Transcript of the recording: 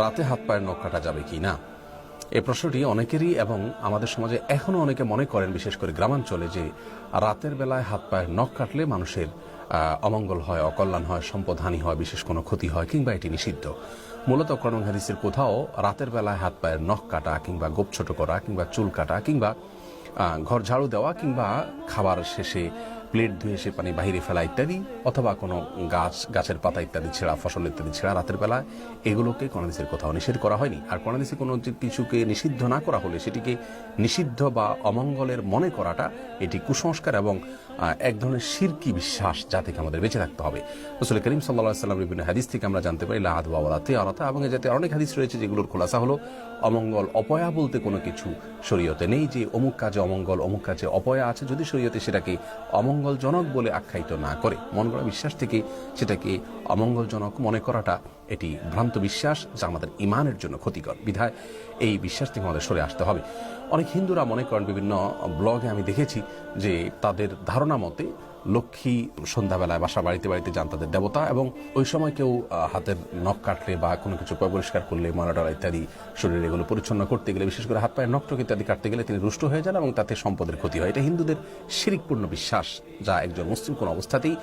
রাতে হাত পায়ের নখ কাটা যাবে কি না, এই প্রশ্নটি অনেকেরই এবং আমাদের সমাজে এখনো অনেকে মনে করেন, বিশেষ করে গ্রামাঞ্চলে, যে রাতের বেলায় হাত পায়ের নখ কাটলে মানুষের অমঙ্গল হয়, অকল্যাণ হয়, সম্পদহানি হয়, বিশেষ কোনো ক্ষতি হয়, কিংবা এটি নিষিদ্ধ। মূলত কোরআন হাদিসের কোথাও রাতের বেলায় হাত পায়ের নখ কাটা কিংবা গোপ ছোট করা কিংবা চুল কাটা কিংবা ঘর ঝাড়ু দেওয়া কিংবা খাবার শেষে প্লেট ধুয়ে সে পানি বাহিরে ফেলা ইত্যাদি, অথবা কোনো গাছের পাতা ইত্যাদি ছেঁড়া, ফসল ইত্যাদি ছেঁড়া রাতের বেলা, এগুলোকে কোরআন হাদিসের কোথাও নিষেধ করা হয়নি। আর কোরআন হাদিসে কোনো কিছুকে নিষিদ্ধ না করা হলে সেটিকে নিষিদ্ধ বা অমঙ্গলের মনে করাটা এটি কুসংস্কার এবং এক ধরনের শিরকি বিশ্বাস, যা থেকে আমাদের বেঁচে থাকতে হবে। রাসূল করিম সাল্লাল্লাহু আলাইহি ওয়াসাল্লাম বিভিন্ন হাদিস থেকে আমরা জানতে পারি লা আদওয়া ওয়ালা তিয়ারাতা, এবং এ জাতীয় অনেক হাদিস রয়েছে যেগুলোর খোলাসা হলো অমঙ্গল অপয়া বলতে কোনো কিছু শরীয়তে নেই, যে অমুক কাজে অমঙ্গল, অমুক কাজে অপয়া আছে, যদি শরীয়তে সেটাকে অমঙ্গলজনক বলে আখ্যায়িত না করে। মন গড়া বিশ্বাস থেকে সেটাকে অমঙ্গলজনক মনে করাটা এটি ভ্রান্ত বিশ্বাস, যা আমাদের ইমানের জন্য ক্ষতিকর। বিধায় এই বিশ্বাস থেকে আমাদের সরে আসতে হবে। অনেক হিন্দুরা মনে করেন, বিভিন্ন ব্লগে আমি দেখেছি যে তাদের ধারণা মতে লক্ষ্মী সন্ধ্যাবেলায় বাসা বাড়িতে বাড়িতে যান, তাদের দেবতা, এবং ওই সময় কেউ হাতের নখ কাটলে বা কোনো কিছু পরিষ্কার করলে, ময়লা ইত্যাদি শরীরে এগুলো পরিচ্ছন্ন করতে গেলে, বিশেষ করে হাত পায়ের নখ ইত্যাদি কাটতে গেলে তিনি রুষ্ট হয়ে যান এবং তাতে সম্পদের ক্ষতি হয়। এটা হিন্দুদের শিরকপূর্ণ বিশ্বাস, যা একজন মুসলিম কোন অবস্থাতেই